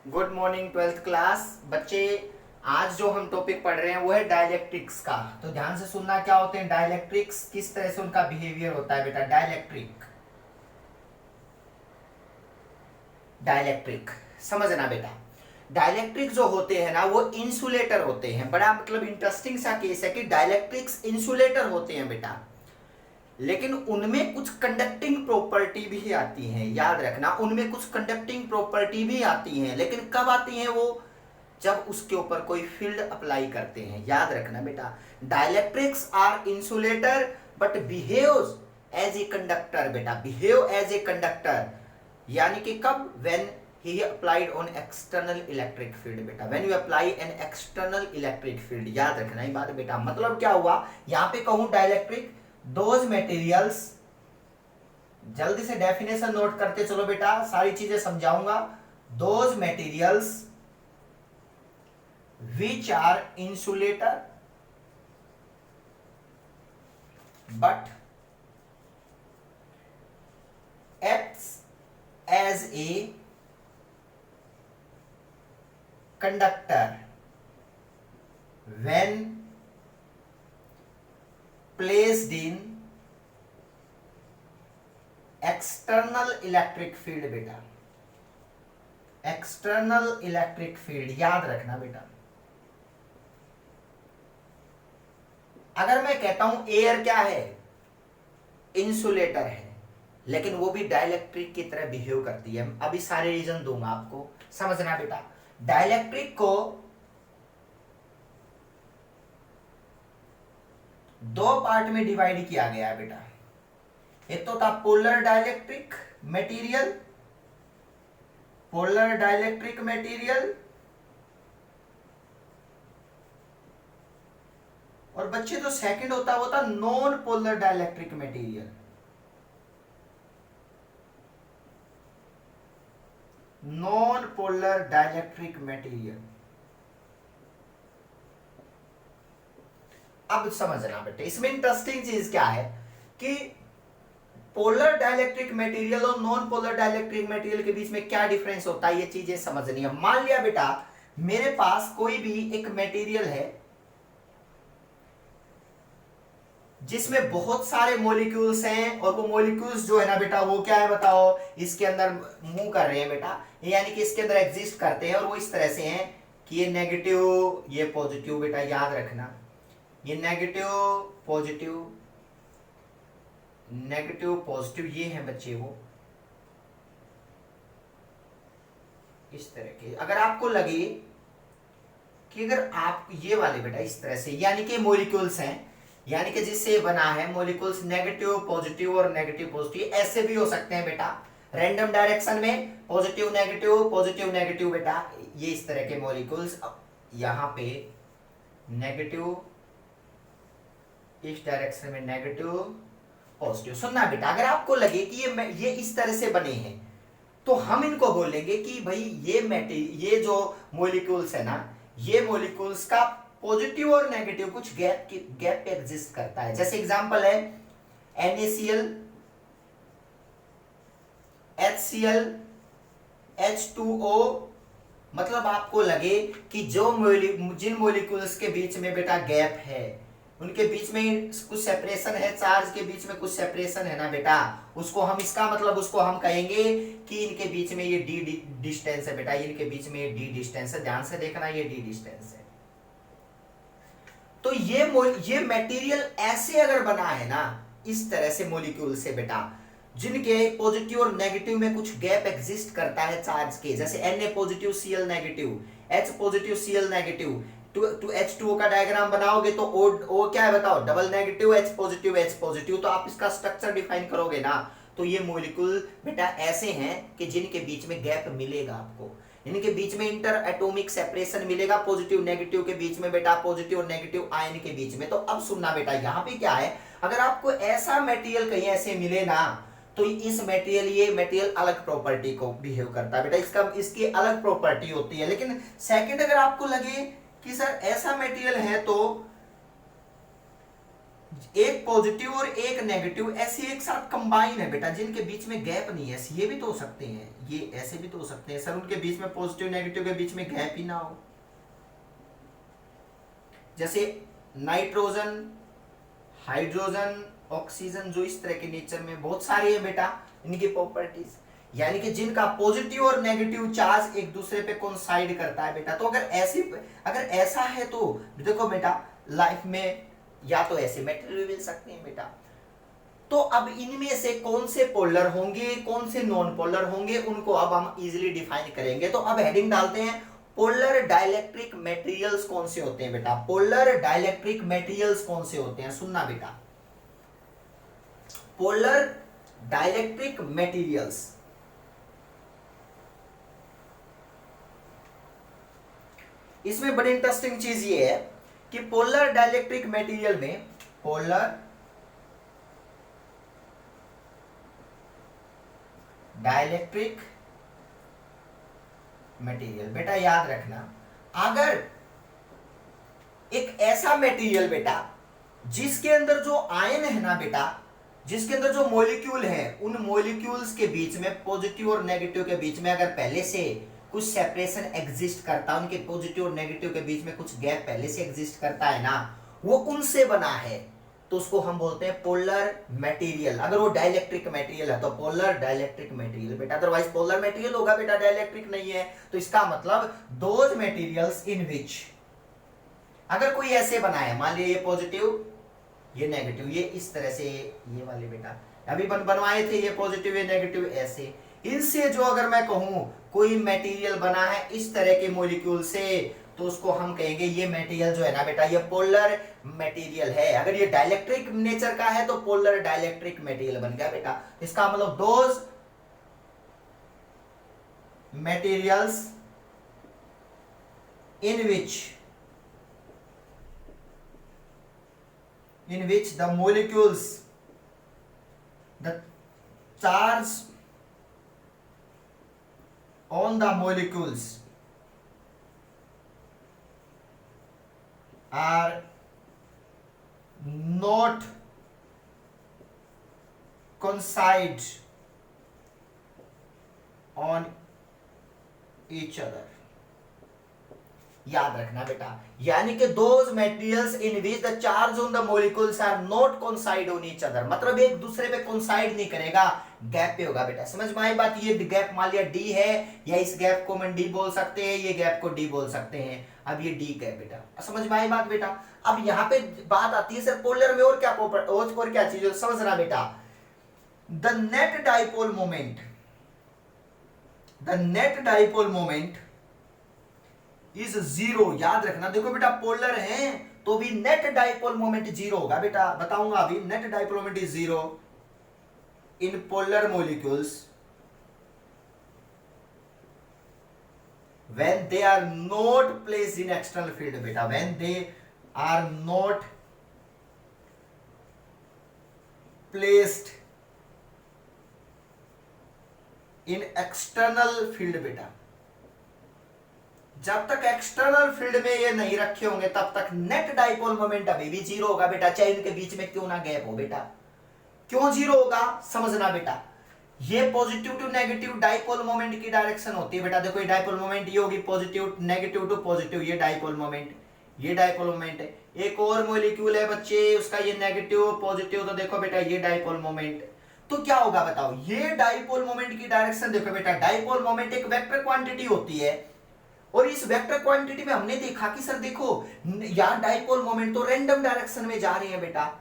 Good morning twelfth class बच्चे। आज जो हम टॉपिक पढ़ रहे हैं वो है डाइलेक्ट्रिक्स का। तो ध्यान से सुनना, क्या होते हैं डाइलेक्ट्रिक्स, किस तरह से उनका बिहेवियर होता है बेटा। डाइलेक्ट्रिक डाइलेक्ट्रिक समझना बेटा। डाइलेक्ट्रिक जो होते हैं ना वो इंसुलेटर होते हैं। बड़ा मतलब इंटरेस्टिंग सा केस है कि डाइलेक्ट्रिक्स इंसुलेटर होते हैं बेटा, लेकिन उनमें कुछ कंडक्टिंग प्रॉपर्टी भी आती हैं। याद रखना, उनमें कुछ कंडक्टिंग प्रॉपर्टी भी आती हैं, लेकिन कब आती हैं वो, जब उसके ऊपर कोई फील्ड अप्लाई करते हैं। याद रखना बेटा, dielectrics are insulator but behaves as a conductor. बेटा बिहेव एज ए कंडक्टर, यानी कि कब, when he applied on external electric field। बेटा when you apply an external electric field, याद रखना ये बात बेटा। मतलब क्या हुआ, यहां पे कहूं डाइलेक्ट्रिक, दोज मटेरियल्स, जल्दी से डेफिनेशन नोट करते चलो बेटा, सारी चीजें समझाऊंगा। Those materials which are insulator but acts as a conductor when placed in external electric field। बेटा एक्सटर्नल इलेक्ट्रिक फील्ड याद रखना बेटा। अगर मैं कहता हूं एयर क्या है, इंसुलेटर है, लेकिन वो भी डाइलेक्ट्रिक की तरह बिहेव करती है। अभी सारे रीजन दूंगा आपको, समझना बेटा। डाइलेक्ट्रिक को दो पार्ट में डिवाइड किया गया है बेटा। एक तो था polar dielectric material, polar dielectric material, और बच्चे जो सेकंड होता है वो था non polar dielectric material. Non polar dielectric material. अब समझना बेटे, इसमें इंटरेस्टिंग चीज क्या है कि पोलर डाइलेक्ट्रिक मटेरियल और नॉन पोलर डाइलेक्ट्रिक मटेरियल के बीच में क्या डिफरेंस होता है, ये चीजें समझनी है। मान लिया बेटा मेरे पास कोई भी एक मटेरियल है जिसमें बहुत सारे मॉलिक्यूल्स हैं, और वो मॉलिक्यूल्स जो है ना बेटा वो क्या है बताओ, इसके अंदर मूव कर रहे हैं बेटा, यानी कि इसके अंदर एग्जिस्ट करते हैं, और वो इस तरह से हैं कि ये नेगेटिव ये पॉजिटिव। बेटा याद रखना, ये नेगेटिव पॉजिटिव, नेगेटिव पॉजिटिव ये हैं बच्चे वो इस तरह के। अगर आपको लगे कि अगर आप ये वाले बेटा इस तरह से, यानी कि मॉलिक्यूल्स हैं, यानी कि जिससे बना है मॉलिक्यूल्स नेगेटिव पॉजिटिव और नेगेटिव पॉजिटिव, ऐसे भी हो सकते हैं बेटा रैंडम डायरेक्शन में, पॉजिटिव नेगेटिव बेटा, ये इस तरह के मॉलिक्यूल्स। यहां पे नेगेटिव, इस डायरेक्शन में नेगेटिव पॉजिटिव। सुनना बेटा, अगर आपको लगे कि ये इस तरह से बने हैं, तो हम इनको बोलेंगे कि भाई ये जो मॉलिक्यूल्स है ना, ये मॉलिक्यूल्स का पॉजिटिव और नेगेटिव कुछ गैप पे एग्जिस्ट करता है। जैसे एग्जांपल है NaCl, HCl, H2O। मतलब आपको लगे कि जिन मॉलिक्यूल्स के बीच में बेटा गैप है, उनके बीच में कुछ सेपरेशन है, चार्ज के बीच में कुछ सेपरेशन है ना बेटा, उसको हम, इसका मतलब उसको हम कहेंगे कि इनके बीच में ये डी डिस्टेंस है बेटा, इनके बीच में ये डी डिस्टेंस है। ध्यान से देखना, ये डी डिस्टेंस है। तो ये मटेरियल ऐसे अगर बना है ना, इस तरह से मॉलिक्यूल से बेटा, जिनके पॉजिटिव और नेगेटिव में कुछ गैप एग्जिस्ट करता है चार्ज के, जैसे Na positive Cl negative, H positive Cl negative, to H2O का डायग्राम बनाओगे तो O क्या है बताओ, डबल नेगेटिव H पॉजिटिव। तो आप इसका स्ट्रक्चर डिफाइन करोगे ना, तो ये मॉलिक्यूल बेटा ऐसे हैं कि जिनके बीच में गैप मिलेगा आपको, इनके बीच में इंटर एटॉमिक सेपरेशन मिलेगा, पॉजिटिव नेगेटिव के बीच में बेटा, पॉजिटिव और नेगेटिव आयन के बीच में। तो अब सुनना बेटा, यहां पे क्या है, अगर आपको ऐसा मटेरियल कहीं ऐसे मिले ना, तो इस मटेरियल, ये मटेरियल अलग प्रॉपर्टी को बिहेव करता है बेटा, इसकी अलग प्रॉपर्टी होती है। लेकिन सेकंड, अगर आपको लगे कि सर ऐसा मटेरियल है तो एक पॉजिटिव और एक नेगेटिव ऐसे एक साथ कंबाइन है बेटा, जिनके बीच में गैप नहीं है। ये भी तो हो सकते हैं, ये ऐसे भी तो हो सकते हैं सर, उनके बीच में पॉजिटिव नेगेटिव के बीच में गैप ही ना हो। जैसे नाइट्रोजन, हाइड्रोजन, ऑक्सीजन, जो इस तरह के नेचर में बहुत सारे हैं बेटा इनकी प्रॉपर्टीज, यानी कि जिनका पॉजिटिव और नेगेटिव चार्ज एक दूसरे पे कोइंसाइड करता है बेटा। तो अगर ऐसा है तो देखो बेटा लाइफ में या तो ऐसे मेटेरियल मिल सकते हैं बेटा। तो अब इनमें से कौन से पोलर होंगे, कौन से नॉन पोलर होंगे, उनको अब हम इजीली डिफाइन करेंगे। तो अब हेडिंग डालते हैं, पोलर डाइलेक्ट्रिक मटेरियल्स कौन से होते हैं बेटा। पोलर डाइलेक्ट्रिक मटेरियल्स कौन से होते हैं, सुनना बेटा, पोलर डाइलेक्ट्रिक मटेरियल्स। इसमें बड़ी इंटरेस्टिंग चीज ये है कि पोलर डाइलेक्ट्रिक मटेरियल में, पोलर डाइलेक्ट्रिक मटेरियल बेटा याद रखना, अगर एक ऐसा मटेरियल बेटा जिसके अंदर जो आयन है ना बेटा, जिसके अंदर जो मॉलिक्यूल है, उन मॉलिक्यूल्स के बीच में पॉजिटिव और नेगेटिव के बीच में अगर पहले से कुछ सेपरेशन एग्जिस्ट करता, उनके पॉजिटिव और नेगेटिव के बीच में कुछ गैप पहले से एग्जिस्ट करता है ना, वो उनसे बना है, तो उसको हम बोलते हैं पोलर मटेरियल। अगर वो डाइलेक्ट्रिक मटेरियल है तो पोलर डाइलेक्ट्रिक मटेरियल बेटा, अदरवाइज पोलर मटेरियल होगा बेटा, डाइलेक्ट्रिक नहीं है। तो इसका मतलब दोज मटेरियल्स इन विच, अगर कोई ऐसे बना है, मान लिया ये पॉजिटिव ये नेगेटिव, ये इस तरह से, ये वाले बेटा अभी बनवाए थे, ये पॉजिटिव ये नेगेटिव ऐसे, इनसे जो अगर मैं कहूं कोई मटेरियल बना है इस तरह के मॉलिक्यूल से, तो उसको हम कहेंगे ये मटेरियल जो है ना बेटा ये पोलर मटेरियल है। अगर ये डाइलेक्ट्रिक नेचर का है तो पोलर डाइलेक्ट्रिक मटेरियल बन गया बेटा। इसका मतलब those materials in which the molecules, the charge on the molecules are not coincide on each other। याद रखना बेटा, यानी कि those materials in which the charge on the molecules are not coincide on each other, मतलब एक दूसरे पे coincide नहीं करेगा, गैप पे होगा बेटा। समझ में आई बात। ये गैप मान लिया डी है, या इस गैप को हम डी बोल सकते हैं, ये गैप को डी बोल सकते हैं। अब ये डी गैप बेटा, समझ में आई बात बेटा। अब यहाँ पे बात आती है सर पोलर में और क्या और क्या चीज समझना बेटा। The net dipole moment, the net dipole moment is zero. याद रखना, देखो बेटा पोलर है तो भी नेट डाइपोल मोमेंट जीरो होगा बेटा, बताऊंगा अभी। Net dipole moment is zero in polar molecules when they are not placed in external field बेटा, when they are not placed in external field बेटा, जब तक एक्सटर्नल फील्ड में ये नहीं रखे होंगे तब तक नेट डाइपोल मोमेंट अभी भी जीरो होगा बेटा, चाहे इनके बीच में क्यों ना गैप हो बेटा। क्यों जीरो होगा समझना बेटा, ये positive to negative dipole moment की डायरेक्शन होती है बेटा। देखो ये डाइपोल मोमेंट ये होगी पॉजिटिव, नेगेटिव टू पॉजिटिव, ये डाइपोल मोमेंट, ये डाइपोल मोमेंट है। एक और मॉलिक्यूल है बच्चे, उसका ये नेगेटिव पॉजिटिव, तो देखो बेटा ये डाइपोल मोमेंट। तो क्या होगा बताओ, ये डाइपोल मोमेंट की डायरेक्शन देखो बेटा, डाइपोल मोमेंट एक वेक्टर क्वांटिटी होती है, और इस वेक्टर क्वांटिटी में हमने देखा कि सर देखो यार डाइपोल मोमेंट तो रैंडम डायरेक्शन में जा रही है बेटा,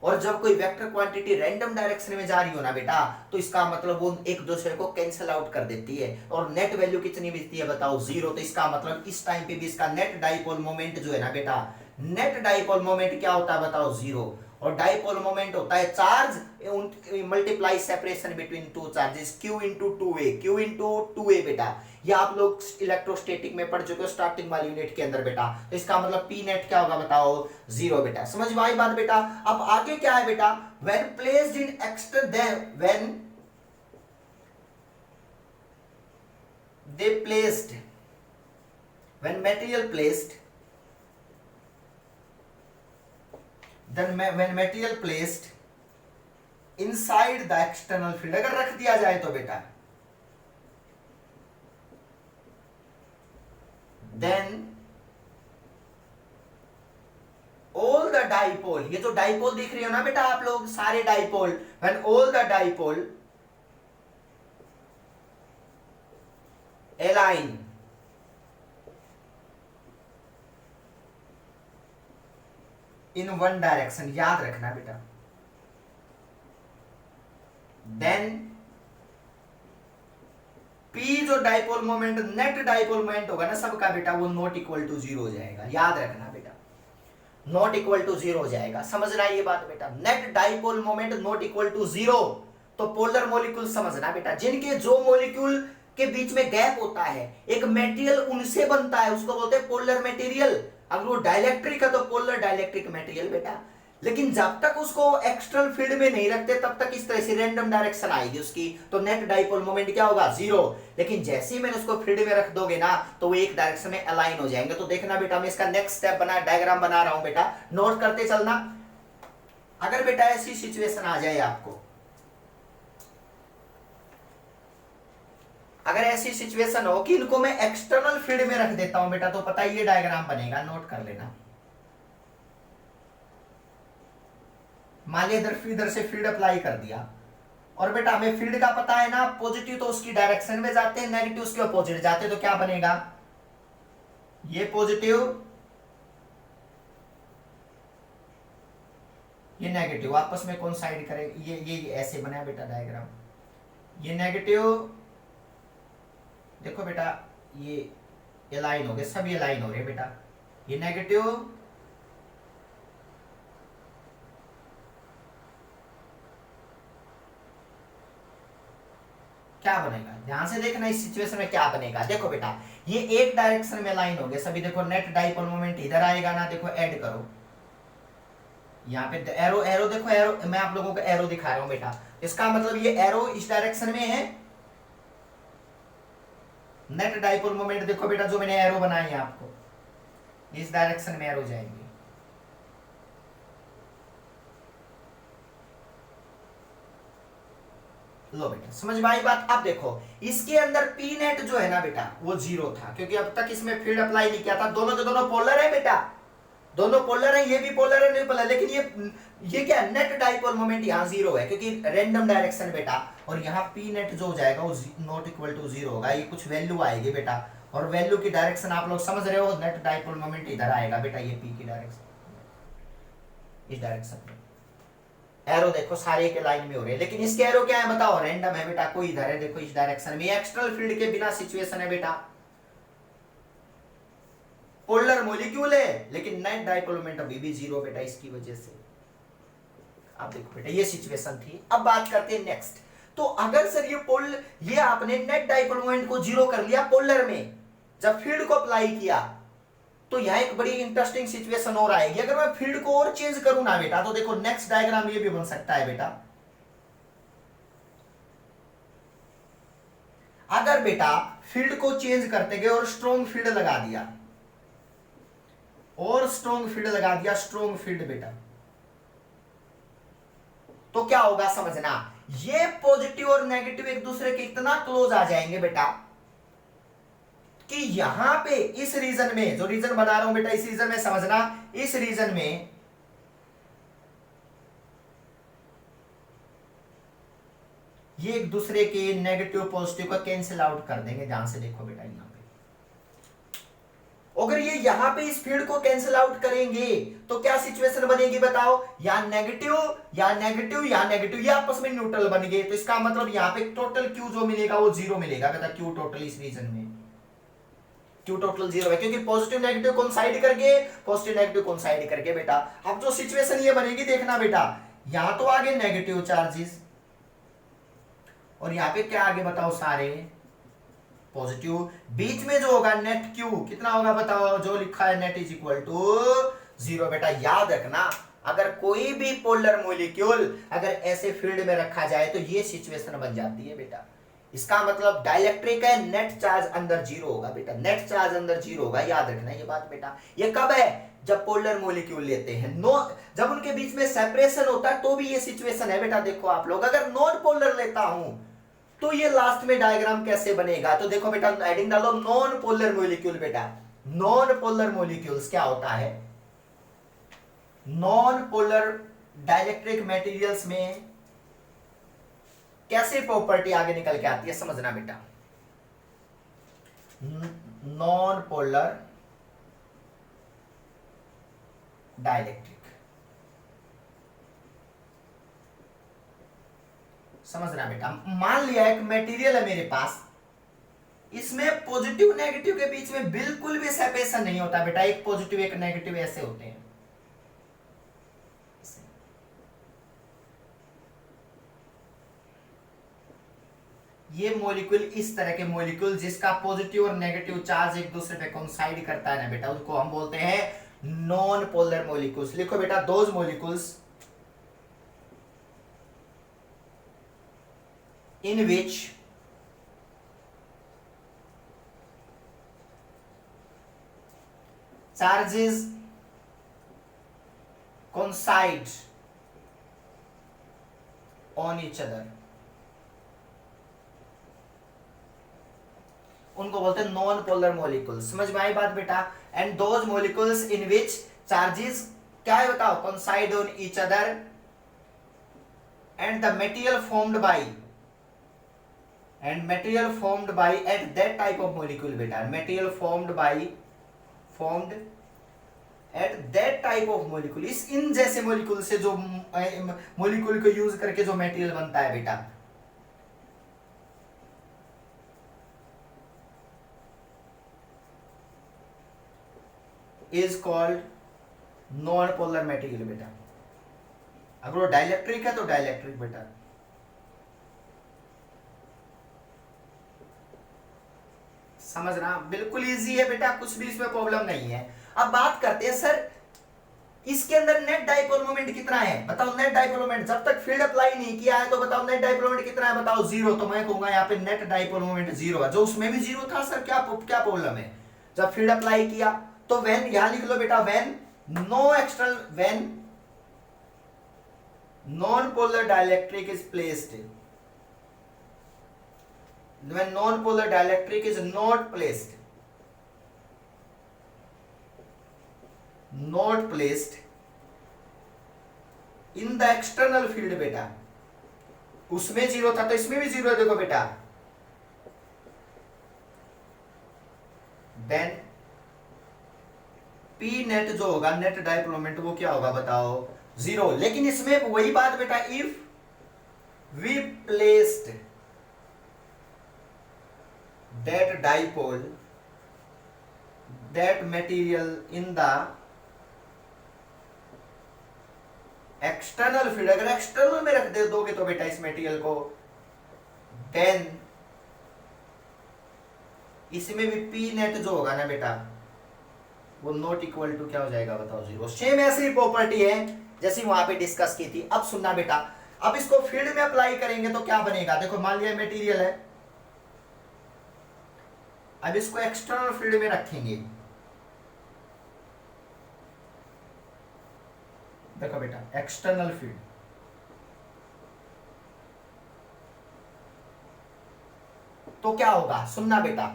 और जब कोई वेक्टर क्वांटिटी रैंडम डायरेक्शन में जा रही हो ना बेटा, तो इसका मतलब वो एक दूसरे को कैंसिल आउट कर देती है, और नेट वैल्यू कितनी मिलती है बताओ, जीरो। तो इसका मतलब इस टाइम पे भी इसका नेट डाइपोल मोमेंट जो है ना बेटा, नेट डाइपोल मोमेंट क्या होता है बताओ, जीरो। और डाइपोल मोमेंट होता है charge multiply separation between two charges, Q into two a, Q into two a बेटा। ये आप लोग इलेक्ट्रोस्टैटिक में पढ़ चुके हो स्टार्टिंग वाली यूनिट के अंदर बेटा। तो इसका मतलब P नेट क्या होगा बताओ, जीरो बेटा। समझ में आई बात बेटा। अब आगे क्या है बेटा, when placed in external, when they placed, when material placed then when material placed inside the external field, अगर रख दिया जाए तो बेटा, देन ऑल द डाइपोल, ये जो डाइपोल दिख रही हो ना बेटा आप लोग, सारे dipole, when all the dipole align in one direction, याद रखना बेटा, देन P जो dipole moment, net dipole moment होगा ना सबका बेटा, वो नॉट इक्वल टू जीरो हो जाएगा, याद रखना बेटा, नॉट इक्वल टू जीरो हो जाएगा। समझना ये बात बेटा, net dipole moment not equal to zero. तो पोलर मॉलिक्यूल समझना बेटा, जिनके जो मॉलिक्यूल के बीच में गैप होता है, एक मटेरियल उनसे बनता है, उसको बोलते हैं पोलर मटेरियल। अगर वो डाइलेक्ट्रिक है तो पोलर डाइलेक्ट्रिक मटेरियल बेटा। लेकिन जब तक उसको एक्सटर्नल फील्ड में नहीं रखते तब तक इस तरह से रैंडम डायरेक्शन आएगी उसकी, तो नेट डाइपोल मोमेंट क्या होगा, जीरो। लेकिन जैसे ही मैंने उसको फील्ड में रख दोगे ना तो वो एक डायरेक्शन में अलाइन हो जाएंगे। तो देखना बेटा, मैं इसका नेक्स्ट स्टेप बना डायग्राम बना रहा हूं बेटा, नोट करते चलना। अगर बेटा ऐसी सिचुएशन आ जाए आपको, अगर ऐसी सिचुएशन हो कि इनको मैं एक्सटर्नल फील्ड में रख देता हूं बेटा, तो पता ये डायग्राम बनेगा, नोट कर लेना। मान लिया इधर से फील्ड अप्लाई कर दिया, और बेटा हमें फील्ड का पता है ना, पॉजिटिव तो उसकी डायरेक्शन में जाते हैं, नेगेटिव उसके अपोजिट जाते हैं। तो क्या बनेगा, ये पॉजिटिव ये नेगेटिव आपस में कोइंसाइड करेगा, ये ऐसे बना बेटा डायग्राम, ये नेगेटिव, देखो बेटा ये अलाइन हो गए, सभी अलाइन हो रहे बेटा, ये नेगेटिव क्या बनेगा, ध्यान से देखना इस सिचुएशन में क्या बनेगा। देखो बेटा ये एक डायरेक्शन में लाइन हो गए सभी, देखो नेट डाइपोल मोमेंट इधर आएगा ना, देखो ऐड करो यहाँ पे एरो, एरो देखो, एरो मैं आप लोगों को एरो दिखा रहा हूं बेटा, इसका मतलब ये एरो इस डायरेक्शन में है, नेट डाइपोल मोमेंट देखो बेटा जो मैंने एरो बनाई है आपको, इस डायरेक्शन में एरो जाएंगे। लो बेटा समझ में आई बात। अब देखो इसके अंदर पी नेट जो है ना बेटा वो जीरो था, क्योंकि अब तक इसमें फील्ड अप्लाई नहीं किया था। दोनों के दोनों पोलर है बेटा, दोनों पोलर है, ये भी पोलर है, नहीं पोलर, लेकिन ये क्या नेट डाइपोल मोमेंट यहाँ जीरो है क्योंकि रैंडम डायरेक्शन बेटा, और यहाँ पी नेट जो हो जाएगा वो नॉट इक्वल टू जीरो होगा, ये कुछ वैल्यू आएगी बेटा, और वैल्यू की डायरेक्शन आप लोग समझ रहे हो, नेट डाइपोल मोमेंट इधर आएगा बेटा, ये पी की डायरेक्शन, इस डायरेक्शन में एरो देखो सारे के लाइन में हो रहे हैं, लेकिन इसके एरो क्या है बताओ, रैंडम है बेटा, कोई इधर है देखो इस डायरेक्शन में, एक्सटर्नल फील्ड के बिना सिचुएशन है बेटा, पोलर मॉलिक्यूल है लेकिन नेट डाइपोल मोमेंट अभी भी जीरो बेटा, इसकी वजह से। अब देखो बेटा ये सिचुएशन थी। अब बात करते हैं नेक्स्ट। तो अगर सर ये आपने नेट डाइपोल मोमेंट को जीरो कर लिया पोलर में, जब फील्ड को अप्लाई किया तो यहां एक बड़ी इंटरेस्टिंग सिचुएशन और आएगी। अगर मैं फील्ड को और चेंज करूं ना बेटा, तो देखो नेक्स्ट डायग्राम ये भी बन सकता है बेटा। अगर बेटा फील्ड को चेंज करते गए और स्ट्रॉन्ग फील्ड लगा दिया, और स्ट्रॉन्ग फील्ड लगा दिया, स्ट्रॉन्ग फील्ड बेटा, तो क्या होगा समझना, ये पॉजिटिव और नेगेटिव एक दूसरे के इतना क्लोज आ जाएंगे बेटा कि यहां पे इस रीजन में, जो रीजन बना रहा हूं बेटा, इस रीजन में समझना, इस रीजन में ये एक दूसरे के नेगेटिव पॉजिटिव का कैंसिल आउट कर देंगे। ध्यान से देखो बेटा यहां पे, अगर ये यहां पे इस फील्ड को कैंसिल आउट करेंगे तो क्या सिचुएशन बनेगी बताओ, या नेगेटिव या नेगेटिव या नेगेटिव, ये आपस में न्यूट्रल बन गए। तो इसका मतलब यहां पे टोटल क्यू जो मिलेगा वो जीरो मिलेगा बेटा, क्यू टोटल इस रीजन में क्यू टोटल जीरो है, क्योंकि पॉजिटिव नेगेटिव कोइंसाइड करके, पॉजिटिव नेगेटिव कोइंसाइड करके बेटा। अब जो सिचुएशन ये बनेगी देखना बेटा, यहां तो आगे नेगेटिव चार्जेस और यहां पे क्या आगे बताओ, सारे पॉजिटिव, बीच में जो होगा नेट क्यू कितना होगा बताओ, जो लिखा है net is equal to zero बेटा। याद रखना अगर कोई भी पोलर मॉलिक्यूल अगर ऐसे फील्ड में रखा जाए तो ये सिचुएशन बन जाती है बेटा, इसका मतलब डाइलेक्ट्रिक है, नेट चार्ज अंदर जीरो होगा बेटा, नेट चार्ज अंदर जीरो होगा, याद रखना ये बात बेटा। ये कब है? जब पोलर मॉलिक्यूल लेते हैं, नो जब उनके बीच में सेपरेशन होता है तो भी ये सिचुएशन है बेटा। देखो आप लोग, अगर नॉन पोलर लेता हूं तो ये लास्ट में डायग्राम कैसे बनेगा? तो देखो बेटा, हेडिंग डालो नॉन पोलर मॉलिक्यूल बेटा। नॉन पोलर मॉलिक्यूल्स क्या होता है? नॉन पोलर डाइलेक्ट्रिक मटेरियल्स में कैसे प्रॉपर्टी आगे निकल के आती है समझना बेटा। नॉन पोलर डाइलेक्ट्रिक, समझना बेटा। मान लिया एक मटेरियल है मेरे पास, इसमें पॉजिटिव नेगेटिव के बीच में बिल्कुल भी सेपरेशन नहीं होता बेटा, एक पॉजिटिव एक नेगेटिव ऐसे होते हैं। ये मॉलिक्यूल, इस तरह के मॉलिक्यूल जिसका पॉजिटिव और नेगेटिव चार्ज एक दूसरे पे कोइंसाइड करता है ना बेटा, उसको हम बोलते हैं नॉन पोलर मॉलिक्यूल्स। लिखो बेटा, those molecules in which charges coincide on each other, उनको बोलते हैं नॉन पोलर मॉलिक्यूल्स। समझ में आई बात बेटा? And those molecules in which charges क्या है बताओ? Coincide on each other and the material formed by at that type of molecule बेटा, material formed at that type of molecule, इस इन जैसे मॉलिक्यूल से, जो मॉलिक्यूल को यूज करके जो मटेरियल बनता है बेटा, is called non polar material बेटा। अगर वो डाइलेक्ट्रिक है तो डाइलेक्ट्रिक बेटा। समझना, बिल्कुल इजी है बेटा, कुछ भी इसमें प्रॉब्लम नहीं है। अब बात करते हैं सर, इसके अंदर नेट डाइपोल मोमेंट कितना है? बताओ नेट डाइपोल मोमेंट। जब तक फील्ड अप्लाई नहीं किया है तो बताओ नेट डाइपोल मोमेंट कितना है? बताओ जीरो। तो मैं कहूंगा यहाँ पे नेट डाइपोल मोमेंट जीरो है। जो उसमें भी जीरो था सर, क्या प्रॉब्लम है? जब फील्ड अप्लाई किया तो व्हेन, यहां लिख लो बेटा, when no external, when non polar dielectric is placed, when non-polar dielectric is not placed in the external field बेटा, उसमें जीरो था तो इसमें भी जीरो है। देखो बेटा, then P नेट जो होगा, नेट डाइपोल मोमेंट, वो क्या होगा बताओ? जीरो। लेकिन इसमें वही बात बेटा, if we placed that dipole, that material in the external field, अगर एक्सटर्नल में रख दे दोगे तो बेटा इस मटेरियल को, then इसमें भी P नेट जो होगा ना बेटा, वो नॉट इक्वल टू क्या हो जाएगा बताओ? जीरो। सेम ऐसी प्रॉपर्टी है जैसी वहां पे डिस्कस की थी। अब सुनना बेटा, अब इसको फील्ड में अप्लाई करेंगे तो क्या बनेगा? देखो मान लिया मटेरियल है, अब इसको एक्सटर्नल फील्ड में रखेंगे। देखो बेटा, एक्सटर्नल फील्ड, तो क्या होगा? सुनना बेटा,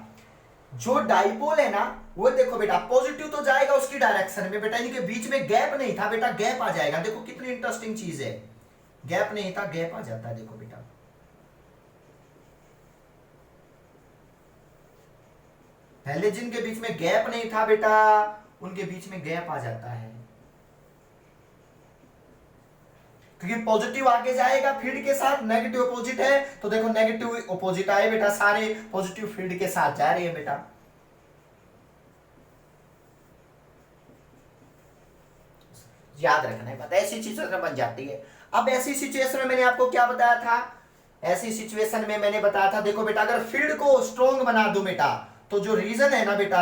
जो डाइपोल है ना, वो देखो बेटा पॉजिटिव तो जाएगा उसकी डायरेक्शन में बेटा, इनके बीच में गैप नहीं था बेटा, गैप आ जाएगा। देखो कितनी इंटरेस्टिंग चीज है, गैप नहीं था, गैप आ जाता है। देखो बेटा, पहले जिनके बीच में गैप नहीं था बेटा, उनके बीच में गैप आ जाता है, क्योंकि पॉजिटिव आगे जाएगा फील्ड के साथ, नेगेटिव अपोजिट है, तो देखो नेगेटिव अपोजिट आए बेटा, सारे पॉजिटिव फील्ड के साथ जा रहे हैं बेटा। याद रखना है, पता ऐसी सिचुएशन बन जाती है। अब ऐसी सिचुएशन में मैंने आपको क्या बताया था? ऐसी सिचुएशन में मैंने बताया था, देखो बेटा, अगर फील्ड को स्ट्रॉन्ग बना दूं बेटा, तो जो रीजन है ना बेटा,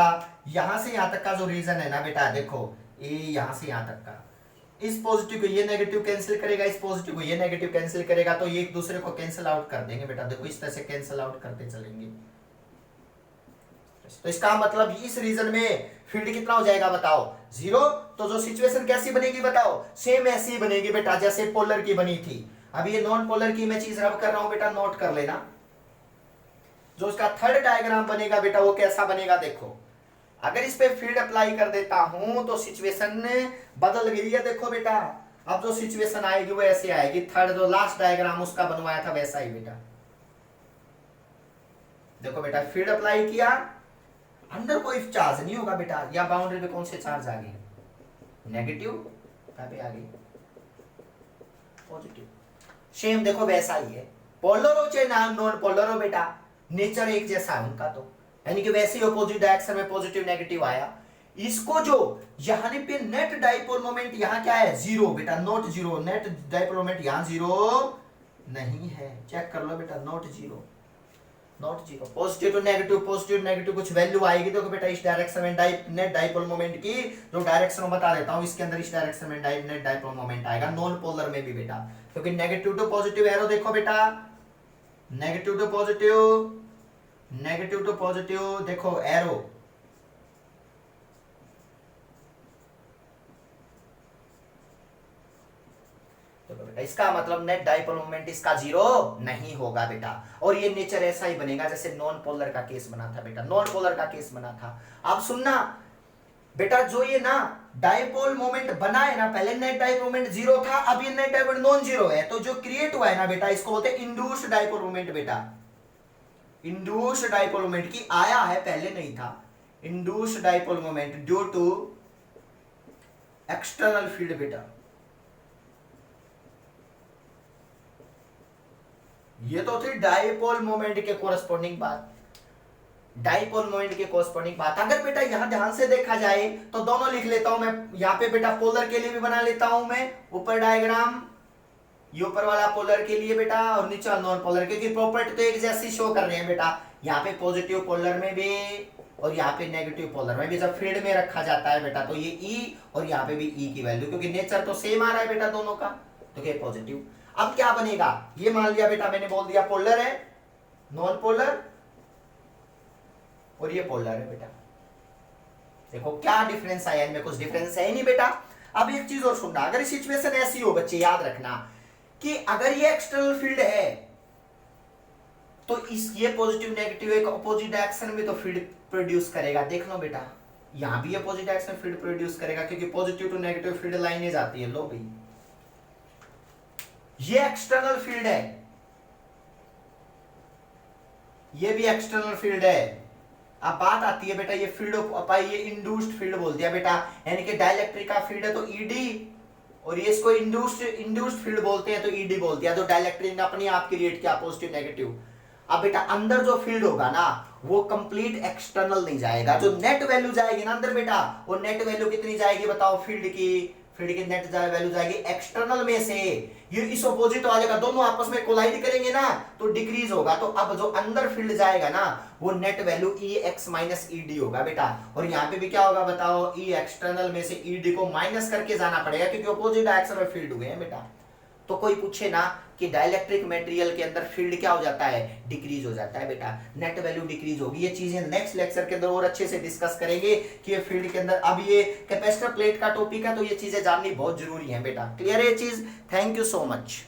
यहां से यहां तक का जो रीजन है ना बेटा, देखो ये यहां से यहां तक का, इस पॉजिटिव को ये नेगेटिव कैंसिल करेगा, इस पॉजिटिव को ये नेगेटिव कैंसिल करेगा, तो ये एक दूसरे को कैंसिल आउट कर देंगे बेटा। देखो इस तरह से कैंसिल आउट करते चलेंगे। तो इसका मतलब इस रीजन में फील्ड कितना हो जाएगा बताओ, 0। तो जो सिचुएशन कैसी बनेगी बताओ, सेम ऐसी बनेगी बेटा जैसे पोलर की बनी थी। अब ये नॉन पोलर की मैं चीज रब कर रहा हूं बेटा, नोट कर लेना। जो इसका थर्ड डायग्राम बनेगा बेटा वो कैसा बनेगा देखो। अगर इस पे फील्ड अप्लाई कर देता हूं तो सिचुएशन बदल गई है। देखो बेटा अब जो सिचुएशन आएगी वो ऐसे आएगी, थर्ड जो लास्ट डायग्राम उसका बनवाया था वैसा ही बेटा। देखो बेटा फील्ड अप्लाई किया, अंदर कोई चार्ज नहीं होगा बेटा। या बाउंड्री पे कौन से चार्ज आ गए, नेगेटिव, पे आ गई पॉजिटिव। सेम देखो वैसा ही है, पोलर हो चाहे नॉन पोलर हो बेटा, नेचर एक जैसा है उनका। तो यानी कि वैसे ही अपोजिट डायरेक्शन में पॉजिटिव नेगेटिव आया। इसको जो यहाँ पे नेट डाइपोल मोमेंट यहाँ क्या है, 0 बेटा, नॉट 0। नेट डाइपोल मोमेंट यहाँ 0 नहीं है, चेक कर लो बेटा, not 0, not 0। Positive to negative कुछ वैल्यू आएगी तो बेटा इस डायरेक्शन में नेट डाइपोल मोमेंट की जो डायरेक्शन में बता देता हूं, इसके अंदर इस डायरेक्शन में नेट डाइपोल मोमेंट आएगा। नॉन पोलर में भी बेटा, क्योंकि नेगेटिव टू पॉजिटिव एरो देखो बेटा, नेगेटिव टू पॉजिटिव देखो एरो, तो बेटा इसका मतलब नेट डाइपोल मोमेंट इसका 0 नहीं होगा बेटा। और ये नेचर ऐसा ही बनेगा जैसे नॉन पोलर का केस बना था बेटा, नॉन पोलर का केस बना था। अब सुनना बेटा, जो ये ना डाइपोल मोमेंट बना है ना, पहले नेट डाइपोल मोमेंट 0 था, अब ये नेट डाइपोल नॉन 0 है। तो जो क्रिएट हुआ है ना बेटा, इसको बोलते हैं इंड्यूस्ड डाइपोल मोमेंट बेटा। इंड्यूस्ड डाइपोल मोमेंट की आया है, पहले नहीं था। Induced dipole moment due to external field बेटा। ये तो थी डाइपोल मोमेंट के कोरस्पॉन्डिंग बात, डाइपोल मोमेंट के कोरस्पॉन्डिंग बात। अगर बेटा यहां ध्यान से देखा जाए तो दोनों लिख लेता हूं मैं, यहां पे बेटा पोलर के लिए भी बना लेता हूं मैं ऊपर डायग्राम, ये ऊपर वाला पोलर के लिए बेटा और नीचे नॉन पोलर, क्योंकि प्रॉपर्टी तो एक जैसी शो कर रहे हैं बेटा। यहाँ पे पॉजिटिव पोलर में भी और यहाँ पे नेगेटिव पोलर में भी जब फील्ड में रखा जाता है बेटा, तो ये ई और यहाँ पे भी ई की वैल्यू, क्योंकि नेचर तो सेम आ रहा है बेटा दोनों का, तो ये पॉजिटिव। अब क्या बनेगा, ये मान लिया बेटा मैंने बोल दिया पोलर है, नॉन पोलर और ये पोलर है बेटा। देखो क्या डिफरेंस आया इनमें, कुछ डिफरेंस है ही नहीं बेटा। अब एक चीज और सुनना, अगर सिचुएशन ऐसी हो बच्चे याद रखना कि अगर ये एक्सटर्नल फील्ड है तो इस ये पॉजिटिव नेगेटिव एक अपोजिट डायरेक्शन में तो फील्ड प्रोड्यूस करेगा। देख लो बेटा यहां भी अपोजिट डायरेक्शन में फील्ड प्रोड्यूस करेगा, क्योंकि पॉजिटिव टू नेगेटिव फील्ड लाइनें जाती है। लो भाई ये एक्सटर्नल फील्ड है, ये भी एक्सटर्नल फील्ड है। अब बात आती है बेटा ये फील्ड ये इंड्यूस्ड फील्ड बोल दिया बेटा, यानी कि डाइलेक्ट्रिक का फील्ड है तो ईडी, और ये इसको इंड्यूस्ड फील्ड बोलते हैं तो ईडी बोल दिया। तो डाइलेक्ट्रिक ने अपने आप क्रिएट किया पॉजिटिव नेगेटिव। अब बेटा अंदर जो फील्ड होगा ना वो कंप्लीट एक्सटर्नल नहीं जाएगा, जो नेट वैल्यू जाएगी ना अंदर बेटा, वो नेट वैल्यू कितनी जाएगी बताओ, फील्ड की नेट वैल्यू जाएगी एक्सटर्नल में से, ये इस अपोजिट वाले का दोनों आपस में कोलाइड करेंगे ना तो डिक्रीज होगा। तो अब जो अंदर फील्ड जाएगा ना वो नेट वैल्यू ई एक्स माइनस ई डी होगा बेटा। और यहाँ पे भी क्या होगा बताओ, ई एक्सटर्नल में से ई डी को माइनस करके जाना पड़ेगा, क्योंकि अपोजिट डायरेक्शन में फील्ड हुए हैं बेटा। तो कोई पूछे ना कि डाइलेक्ट्रिक मटेरियल के अंदर फील्ड क्या हो जाता है, डिक्रीज हो जाता है बेटा, नेट वैल्यू डिक्रीज होगी। ये चीजें नेक्स्ट लेक्चर के अंदर और अच्छे से डिस्कस करेंगे कि ये फील्ड के अंदर, अब ये कैपेसिटर प्लेट का टॉपिक है तो ये चीजें जाननी बहुत जरूरी है बेटा। क्लियर है ये चीज? Thank you so much.